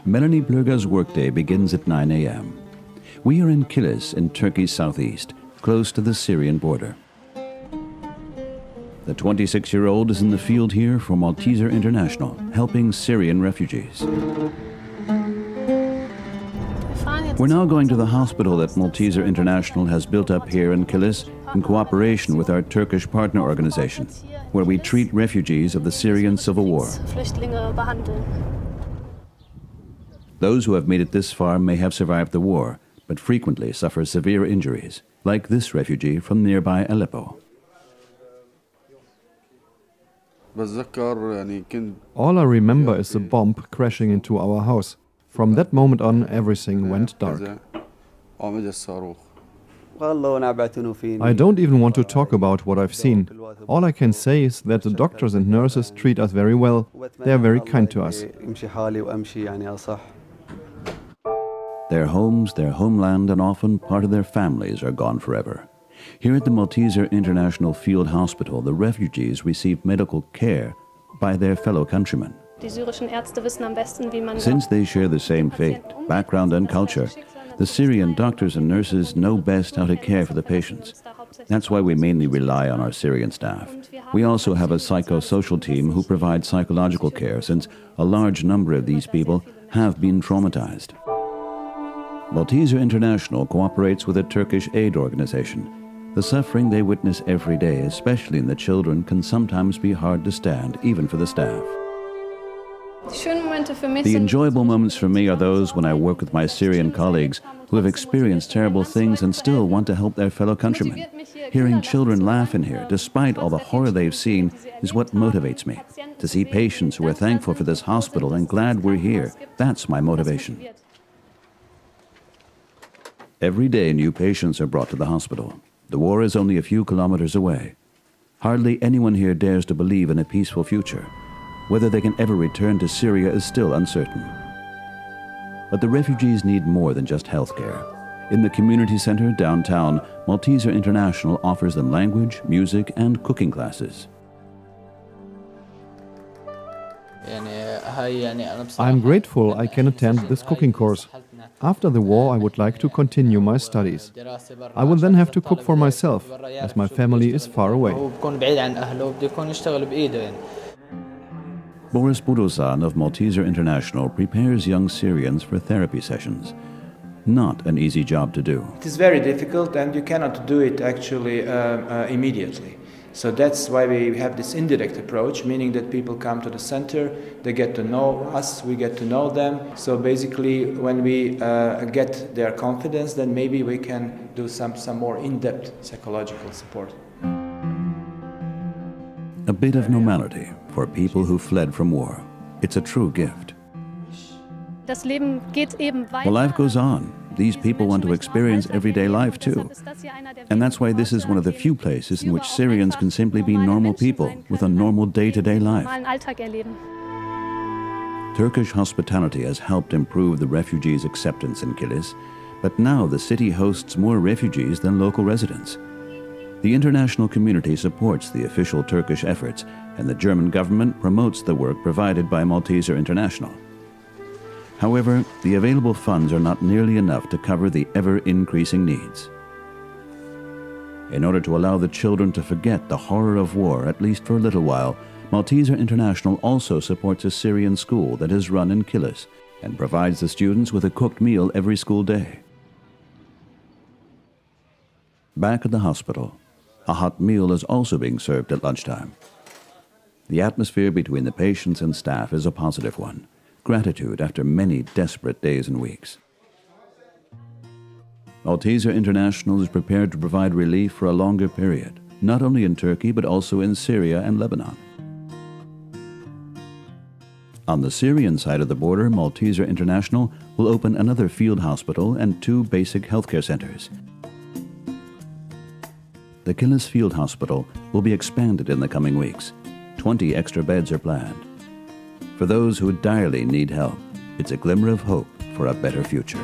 Melanie Blurga's workday begins at 9 a.m. We are in Kilis in Turkey's southeast, close to the Syrian border. The 26-year-old is in the field here for Malteser International, helping Syrian refugees. We're now going to the hospital that Malteser International has built up here in Kilis in cooperation with our Turkish partner organization, where we treat refugees of the Syrian civil war. Those who have made it this far may have survived the war, but frequently suffer severe injuries, like this refugee from nearby Aleppo. All I remember is the bomb crashing into our house. From that moment on, everything went dark. I don't even want to talk about what I've seen. All I can say is that the doctors and nurses treat us very well. They are very kind to us. Their homes, their homeland, and often part of their families are gone forever. Here at the Malteser International Field Hospital, the refugees receive medical care by their fellow countrymen. Since they share the same fate, background and culture, the Syrian doctors and nurses know best how to care for the patients. That's why we mainly rely on our Syrian staff. We also have a psychosocial team who provide psychological care, since a large number of these people have been traumatized. Malteser International cooperates with a Turkish aid organization. The suffering they witness every day, especially in the children, can sometimes be hard to stand, even for the staff. The enjoyable moments for me are those when I work with my Syrian colleagues who have experienced terrible things and still want to help their fellow countrymen. Hearing children laugh in here, despite all the horror they've seen, is what motivates me. To see patients who are thankful for this hospital and glad we're here, that's my motivation. Every day new patients are brought to the hospital. The war is only a few kilometers away. Hardly anyone here dares to believe in a peaceful future. Whether they can ever return to Syria is still uncertain. But the refugees need more than just health care. In the community center downtown, Malteser International offers them language, music, and cooking classes. I'm grateful I can attend this cooking course. After the war, I would like to continue my studies. I will then have to cook for myself, as my family is far away. Boris Budosan of Malteser International prepares young Syrians for therapy sessions. Not an easy job to do. It is very difficult, and you cannot do it actually immediately. So that's why we have this indirect approach, meaning that people come to the center, they get to know us, we get to know them. So basically, when we get their confidence, then maybe we can do some more in-depth psychological support. A bit of normality for people who fled from war. It's a true gift. Well, life goes on. These people want to experience everyday life too. And that's why this is one of the few places in which Syrians can simply be normal people with a normal day-to-day life. Turkish hospitality has helped improve the refugees' acceptance in Kilis, but now the city hosts more refugees than local residents. The international community supports the official Turkish efforts, and the German government promotes the work provided by Malteser International. However, the available funds are not nearly enough to cover the ever-increasing needs. In order to allow the children to forget the horror of war, at least for a little while, Malteser International also supports a Syrian school that is run in Kilis and provides the students with a cooked meal every school day. Back at the hospital, a hot meal is also being served at lunchtime. The atmosphere between the patients and staff is a positive one. Gratitude after many desperate days and weeks. Malteser International is prepared to provide relief for a longer period, not only in Turkey but also in Syria and Lebanon. On the Syrian side of the border, Malteser International will open another field hospital and 2 basic healthcare centers. The Kilis Field Hospital will be expanded in the coming weeks. 20 extra beds are planned. For those who direly need help, it's a glimmer of hope for a better future.